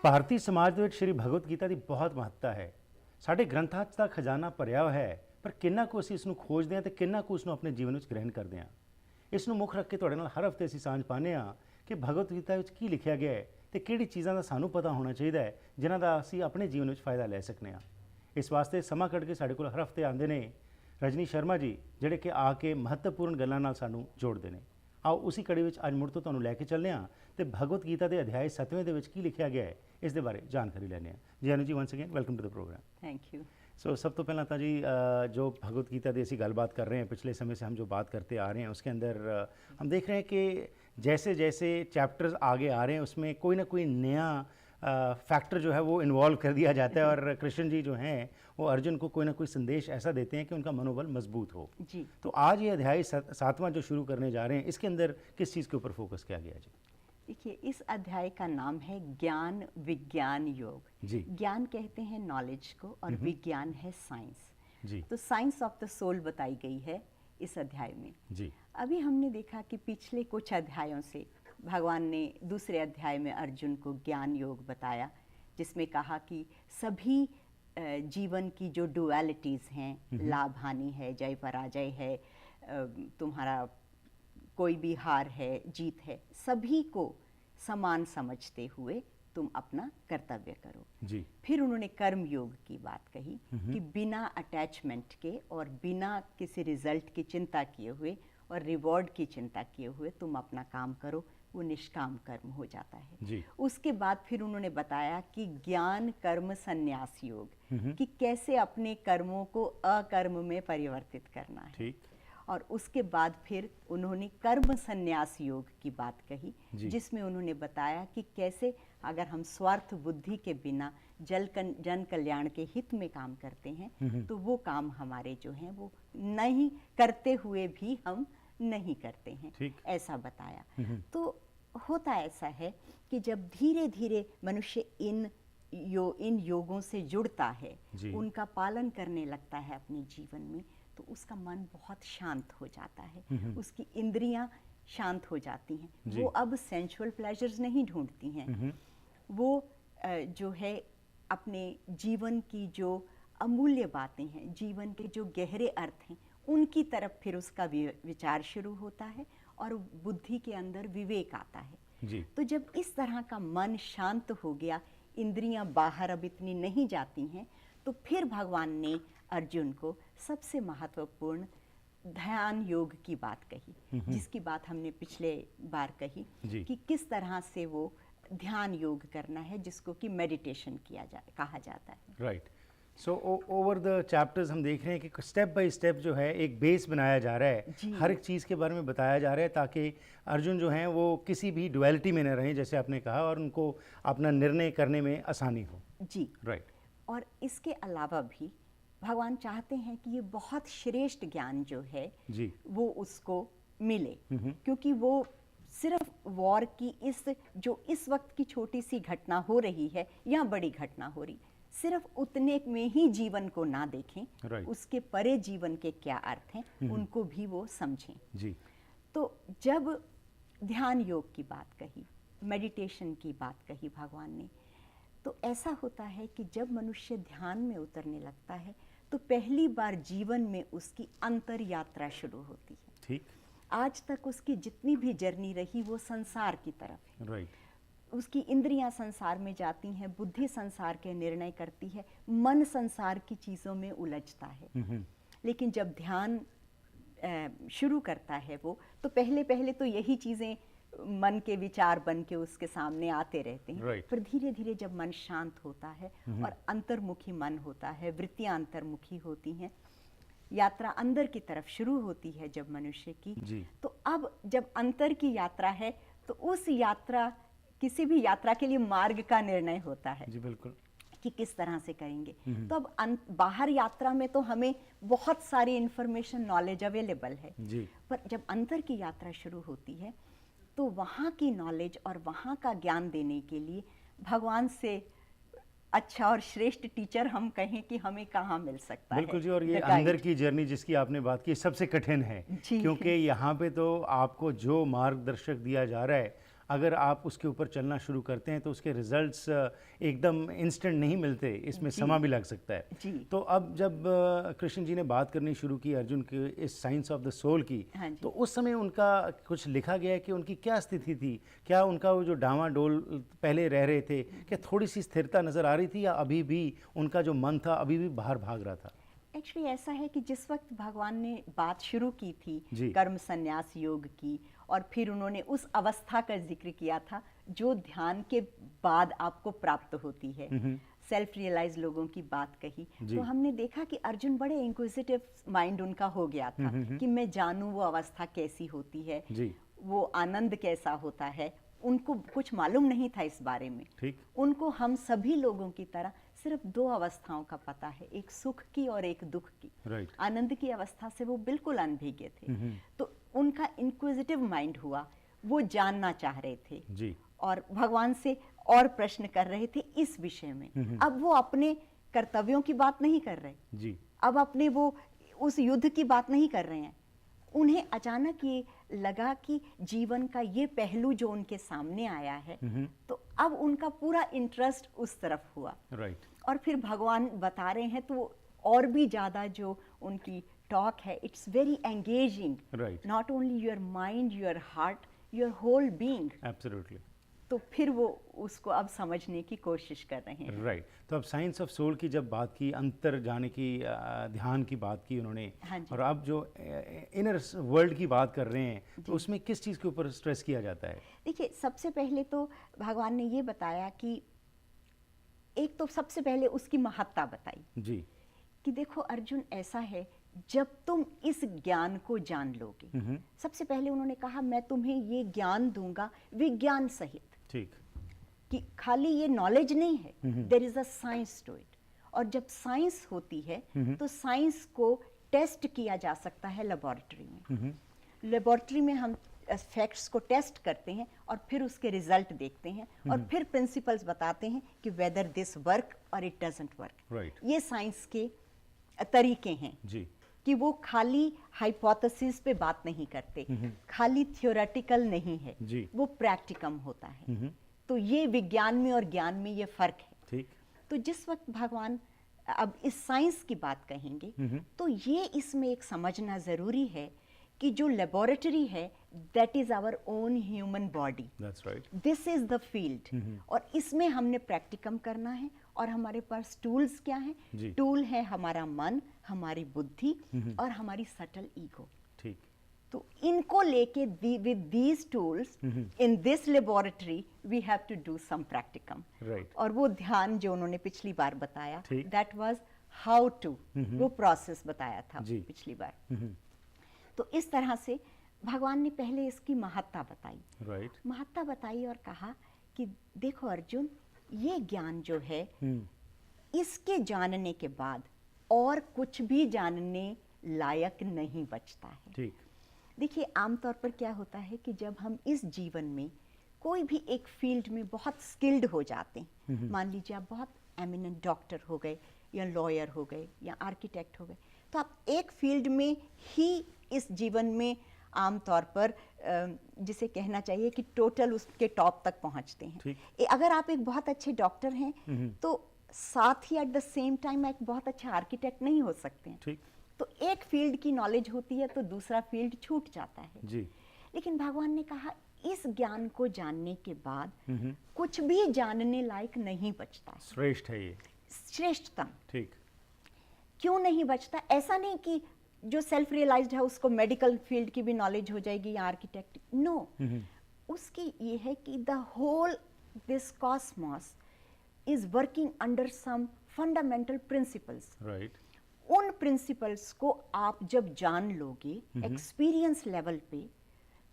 ਭਾਰਤੀ ਸਮਾਜ ਦੇ ਵਿੱਚ ਸ਼੍ਰੀ ਭਗਵਤ ਗੀਤਾ ਦੀ ਬਹੁਤ ਮਹੱਤਤਾ ਹੈ। ਸਾਡੇ ਗ੍ਰੰਥਾਂ 'ਚ ਤਾਂ ਖਜ਼ਾਨਾ ਭਰਿਆ ਹੋਇਆ ਹੈ, ਪਰ ਕਿੰਨਾ ਕੁ ਅਸੀਂ ਇਸ ਨੂੰ ਖੋਜਦੇ ਹਾਂ ਤੇ ਕਿੰਨਾ ਕੁ ਉਸ ਨੂੰ ਆਪਣੇ ਜੀਵਨ ਵਿੱਚ ਗ੍ਰਹਿਣ ਕਰਦੇ ਹਾਂ। ਇਸ ਨੂੰ ਮੁੱਖ ਰੱਖ ਕੇ ਤੁਹਾਡੇ ਨਾਲ ਹਰ ਹਫ਼ਤੇ ਅਸੀਂ ਸਾਂਝ ਪਾਉਂਦੇ ਹਾਂ ਕਿ ਭਗਵਤ ਗੀਤਾ ਵਿੱਚ ਕੀ ਲਿਖਿਆ ਗਿਆ ਹੈ ਤੇ ਕਿਹੜੀ ਚੀਜ਼ਾਂ ਦਾ ਸਾਨੂੰ ਪਤਾ ਹੋਣਾ ਚਾਹੀਦਾ ਹੈ ਜਿਨ੍ਹਾਂ ਦਾ ਅਸੀਂ ਆਪਣੇ ਜੀਵਨ ਵਿੱਚ ਫਾਇਦਾ ਲੈ ਸਕਨੇ ਹਾਂ। ਇਸ ਵਾਸਤੇ ਸਮਾਂ ਕੱਢ ਕੇ ਸਾਡੇ ਕੋਲ ਹਰ ਹਫ਼ਤੇ ਆਉਂਦੇ ਨੇ ਰਜਨੀ ਸ਼ਰਮਾ ਜੀ, ਜਿਹੜੇ ਕਿ ਆ ਕੇ ਮਹੱਤਵਪੂਰਨ ਗੱਲਾਂ ਨਾਲ ਸਾਨੂੰ ਜੋੜਦੇ ਨੇ। ਆਓ ਉसी ਕੜੀ ਵਿੱਚ ਅੱਜ ਮੁੜ ਤੋਂ ਤੁਹਾਨੂੰ ਲੈ ਕੇ ਚੱਲਦੇ ਹਾਂ ਤੇ ਭਗਵਤ ਗੀਤਾ ਦੇ ਅਧਿਆਇ 7ਵੇਂ ਦੇ ਵਿੱਚ ਕੀ ਲਿਖਿਆ ਗਿਆ ਹੈ ਇਸ ਦੇ ਬਾਰੇ ਜਾਣਕਾਰੀ ਲੈਂਦੇ ਹਾਂ। ਜੀ Anu ji, once again welcome to the program. Thank you. So सब तो पहला था जी, जो भगवत गीता की असी गलबात कर रहे हैं, पिछले समय से हम जो बात करते आ रहे हैं उसके अंदर हम देख रहे हैं कि जैसे जैसे चैप्टर्स आगे आ रहे हैं उसमें कोई ना कोई नया फैक्टर जो है वो इन्वॉल्व कर दिया जाता है और कृष्ण जी जो हैं वो अर्जुन को कोई ना कोई संदेश ऐसा देते हैं कि उनका मनोबल मजबूत हो जी। तो आज ये अध्याय 7वां जो शुरू करने जा रहे हैं इसके अंदर किस चीज़ के ऊपर फोकस किया गया जी? देखिए, इस अध्याय का नाम है ज्ञान विज्ञान योग। जी। ज्ञान कहते हैं नॉलेज को और विज्ञान है साइंस। जी। तो साइंस ऑफ द सोल बताई गई है इस अध्याय में। जी। अभी हमने देखा कि पिछले कुछ अध्यायों से भगवान ने दूसरे अध्याय में अर्जुन को ज्ञान योग बताया, जिसमें कहा कि सभी जीवन की जो डुअलिटीज़ हैं, लाभ हानि है, जय पराजय है, तुम्हारा कोई भी हार है, जीत है, सभी को समान समझते हुए तुम अपना कर्तव्य करो। जी। फिर उन्होंने कर्म योग की बात कही कि बिना अटैचमेंट के और बिना किसी रिजल्ट की चिंता किए हुए और रिवॉर्ड की चिंता किए हुए तुम अपना काम करो, वो निष्काम कर्म हो जाता है। जी। उसके बाद फिर उन्होंने बताया कि ज्ञान कर्म संन्यास योग, कि कैसे अपने कर्मों को अकर्म में परिवर्तित करना है। ठीक। और उसके बाद फिर उन्होंने कर्म संन्यास योग की बात कही, जिसमें उन्होंने बताया कि कैसे अगर हम स्वार्थ बुद्धि के बिना जन कल्याण के हित में काम करते हैं तो वो काम हमारे जो हैं वो नहीं करते हुए भी हम नहीं करते हैं, ऐसा बताया। तो होता ऐसा है कि जब धीरे धीरे मनुष्य इन योगों से जुड़ता है, उनका पालन करने लगता है अपने जीवन में, तो उसका मन बहुत शांत हो जाता है, उसकी इंद्रियां शांत हो जाती हैं, वो अब सेंसुअल प्लेजर्स नहीं ढूंढती हैं, वो जो है अपने जीवन की जो अमूल्य बातें हैं, जीवन के जो गहरे अर्थ हैं, उनकी तरफ फिर उसका विचार शुरू होता है और बुद्धि के अंदर विवेक आता है। जी। तो जब इस तरह का मन शांत हो गया, इंद्रियां बाहर अब इतनी नहीं जाती हैं, तो फिर भगवान ने अर्जुन को सबसे महत्वपूर्ण ध्यान योग की बात कही, जिसकी बात हमने पिछले बार कही कि किस तरह से वो ध्यान योग करना है, जिसको कि मेडिटेशन कहा जाता है। Right. So over the chapters हम देख रहे हैं कि स्टेप बाय स्टेप जो है एक बेस बनाया जा रहा है, हर एक चीज़ के बारे में बताया जा रहा है ताकि अर्जुन जो हैं वो किसी भी डुअलिटी में न रहें, जैसे आपने कहा, और उनको अपना निर्णय करने में आसानी हो। जी। राइट। और इसके अलावा भी भगवान चाहते हैं कि ये बहुत श्रेष्ठ ज्ञान जो है जी, वो उसको मिले, क्योंकि वो सिर्फ वॉर की जो इस वक्त की छोटी सी घटना हो रही है या बड़ी घटना हो रही, सिर्फ उतने में ही जीवन को ना देखें, उसके परे जीवन के क्या अर्थ हैं उनको भी वो समझें। जी। तो जब ध्यान योग की बात कही, मेडिटेशन की बात कही भगवान ने, तो ऐसा होता है कि जब मनुष्य ध्यान में उतरने लगता है तो पहली बार जीवन में उसकी अंतर यात्रा शुरू होती है। ठीक। आज तक उसकी जितनी भी जर्नी रही वो संसार की तरफ है। राइट। उसकी इंद्रियां संसार में जाती हैं, बुद्धि संसार के निर्णय करती है, मन संसार की चीज़ों में उलझता है। लेकिन जब ध्यान शुरू करता है वो, तो पहले पहले तो यही चीज़ें मन के विचार बन के उसके सामने आते रहते हैं। पर धीरे धीरे जब मन शांत होता है और अंतर्मुखी मन होता है, वृत्तियां अंतर्मुखी होती हैं, यात्रा अंदर की तरफ शुरू होती है जब मनुष्य की, तो अब जब अंतर की यात्रा है तो उस यात्रा, किसी भी यात्रा के लिए मार्ग का निर्णय होता है। जी बिल्कुल, कि किस तरह से करेंगे। तो अब बाहर यात्रा में तो हमें बहुत सारी इंफॉर्मेशन, नॉलेज अवेलेबल है, पर जब अंतर की यात्रा शुरू होती है तो वहाँ की नॉलेज और वहाँ का ज्ञान देने के लिए भगवान से अच्छा और श्रेष्ठ टीचर हम कहें कि हमें कहाँ मिल सकता है। बिल्कुल जी। और ये अंदर की जर्नी जिसकी आपने बात की सबसे कठिन है, क्योंकि यहाँ पे तो आपको जो मार्गदर्शक दिया जा रहा है अगर आप उसके ऊपर चलना शुरू करते हैं तो उसके रिजल्ट्स एकदम इंस्टेंट नहीं मिलते, इसमें समय भी लग सकता है। जी। तो अब जब कृष्ण जी ने बात करनी शुरू की अर्जुन के इस साइंस ऑफ द सोल की, हाँ जी। तो उस समय उनका कुछ लिखा गया है कि उनकी क्या स्थिति थी? क्या उनका वो जो डामाडोल पहले रह रहे थे, क्या थोड़ी सी स्थिरता नज़र आ रही थी, या अभी भी उनका जो मन था अभी भी बाहर भाग रहा था? एक्चुअली ऐसा है कि जिस वक्त भगवान ने बात शुरू की थी जी। कर्म संन्यास योग की, और फिर उन्होंने उस अवस्था का जिक्र किया था जो ध्यान के बाद आपको प्राप्त होती है, सेल्फ रियलाइज लोगों की बात कही, तो हमने देखा कि अर्जुन बड़े इंक्विजिटिव माइंड उनका हो गया था कि मैं जानूं वो अवस्था कैसी होती है, जी। वो आनंद कैसा होता है। उनको कुछ मालूम नहीं था इस बारे में। ठीक। उनको हम सभी लोगों की तरह सिर्फ दो अवस्थाओं का पता है, एक सुख की और एक दुख की। राइट। आनंद की अवस्था से वो बिल्कुल अनभिज्ञ थे। तो उनका इंक्विजिटिव माइंड हुआ, वो जानना चाह रहे थे जी। और भगवान से और प्रश्न कर रहे थे इस विषय में। अब वो अपने कर्तव्यों की बात नहीं कर रहे जी। अब अपने वो उस युद्ध की बात नहीं कर रहे हैं। उन्हें अचानक ये लगा कि जीवन का ये पहलू जो उनके सामने आया है, तो अब उनका पूरा इंटरेस्ट उस तरफ हुआ। राइट। और फिर भगवान बता रहे हैं तो और भी ज़्यादा जो उनकी टॉक है, it's very engaging, Right. Not only your mind, your heart, your whole being. Absolutely. तो फिर वो उसको अब समझने की कोशिश कर रहे हैं। राइट। तो अब साइंस ऑफ सोल की जब बात की, अंतर जाने की, ध्यान की बात की उन्होंने, हाँ जी। और अब जो इनर वर्ल्ड की बात कर रहे हैं, तो उसमें किस चीज़ के ऊपर स्ट्रेस किया जाता है? देखिए, सबसे पहले तो भगवान ने ये बताया कि एक तो सबसे पहले उसकी महत्ता बताई जी। कि देखो अर्जुन, ऐसा है जब तुम इस ज्ञान को जान लोगे, सबसे पहले उन्होंने कहा मैं तुम्हें ये ज्ञान दूंगा विज्ञान सहित, ठीक। कि खाली ये नॉलेज नहीं है, there is a science to it. और जब साइंस होती है तो साइंस को टेस्ट किया जा सकता है लेबोरेटरी में। लेबोरेटरी में हम फैक्ट्स को टेस्ट करते हैं और फिर उसके रिजल्ट देखते हैं और फिर प्रिंसिपल्स बताते हैं कि वेदर दिस वर्क और इट डजंट वर्क। राइट। ये साइंस के तरीके हैं जी। कि वो खाली हाइपोथेसिस पे बात नहीं करते, खाली थियोरेटिकल नहीं है, जी। वो प्रैक्टिकम होता है। तो ये विज्ञान में और ज्ञान में ये फर्क है। ठीक। तो जिस वक्त भगवान अब इस साइंस की बात कहेंगे, तो ये इसमें एक समझना जरूरी है कि जो लेबोरेटरी है, that is our own human body, that's right. This is the field, और इसमें हमने प्रैक्टिकम करना है। और हमारे पास टूल्स क्या हैं? जी। टूल है हमारा मन, हमारी बुद्धि और हमारी सटल ईगो। ठीक। तो इनको लेके with these tools in this laboratory we have to do some practicum. Right. और वो ध्यान जो उन्होंने पिछली बार बताया, ठीक। दैट वाज हाउ टू, वो प्रोसेस बताया था जी। पिछली बार। तो इस तरह से भगवान ने पहले इसकी महत्ता बताई। राइट। महत्ता बताई और कहा कि देखो अर्जुन, ये ज्ञान जो है, इसके जानने के बाद और कुछ भी जानने लायक नहीं बचता है। ठीक। देखिए, आमतौर पर क्या होता है कि जब हम इस जीवन में कोई भी एक फील्ड में बहुत स्किल्ड हो जाते हैं, मान लीजिए आप बहुत एमिनेंट डॉक्टर हो गए या लॉयर हो गए या आर्किटेक्ट हो गए, तो आप एक फील्ड में ही इस जीवन में आमतौर पर जिसे कहना चाहिए कि टोटल उसके टॉप तक पहुंचते हैं। अगर आप एक बहुत अच्छे डॉक्टर हैं तो साथ ही एट द सेम टाइम एक बहुत अच्छा आर्किटेक्ट नहीं हो सकते हैं। ठीक। तो एक फील्ड की नॉलेज होती है तो दूसरा फील्ड छूट जाता है। जी। लेकिन भगवान ने कहा इस ज्ञान को जानने के बाद कुछ भी जानने लायक नहीं बचता है। श्रेष्ठ है ये। श्रेष्ठतम। ठीक। क्यों नहीं बचता? ऐसा नहीं कि जो सेल्फ रियलाइज्ड है उसको मेडिकल फील्ड की भी नॉलेज हो जाएगी या आर्किटेक्ट, नो। उसकी ये है कि the whole this cosmos is working under some fundamental principles. Right. उन प्रिंसिपल्स को आप जब जान लोगे एक्सपीरियंस लेवल पे,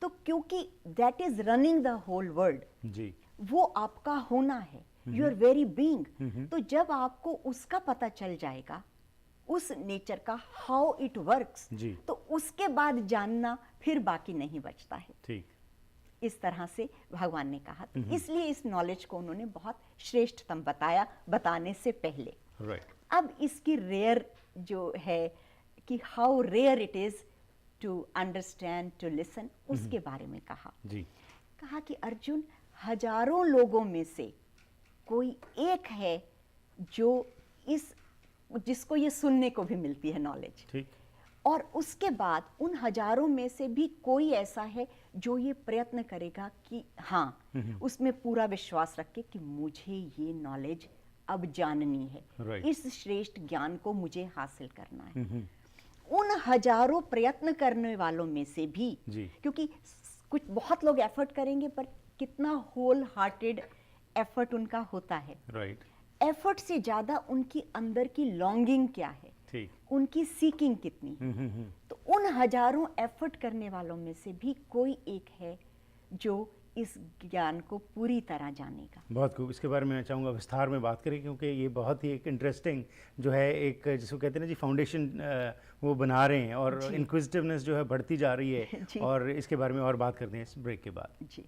तो क्योंकि that is running the whole world, जी, वो आपका होना है, योर वेरी बीइंग। तो जब आपको उसका पता चल जाएगा, उस नेचर का, हाउ इट वर्क्स, तो उसके बाद जानना फिर बाकी नहीं बचता है। ठीक। इस तरह से भगवान ने कहा, तो इसलिए इस नॉलेज को उन्होंने बहुत श्रेष्ठतम बताया बताने से पहले। राइट। अब इसकी रेयर जो है कि how rare it is to understand, to listen, उसके बारे में कहा। जी। कहा कि अर्जुन, हजारों लोगों में से कोई एक है जो जिसको ये सुनने को भी मिलती है नॉलेज, ठीक। और उसके बाद उन हजारों में से भी कोई ऐसा है जो ये प्रयत्न करेगा कि हाँ, उसमें पूरा विश्वास रखे कि मुझे ये नॉलेज अब जाननी है, Right. इस श्रेष्ठ ज्ञान को मुझे हासिल करना है। उन हजारों प्रयत्न करने वालों में से भी जी। क्योंकि कुछ बहुत लोग एफर्ट करेंगे, पर कितना होल हार्टेड एफर्ट उनका होता है, राइट। एफर्ट से ज्यादा उनकी अंदर की लॉन्गिंग क्या है, ठीक। उनकी सीकिंग कितनी है। तो उन हजारों एफर्ट करने वालों में से भी कोई एक है जो इस ज्ञान को पूरी तरह जानेगा। बहुत खूब। इसके बारे में मैं चाहूँगा विस्तार में बात करें, क्योंकि ये बहुत ही एक इंटरेस्टिंग जो है, एक जिसको कहते हैं ना जी फाउंडेशन वो बना रहे हैं, और इंक्विजिटिवनेस जो है बढ़ती जा रही है। और इसके बारे में और बात करते हैं इस ब्रेक के बाद। जी।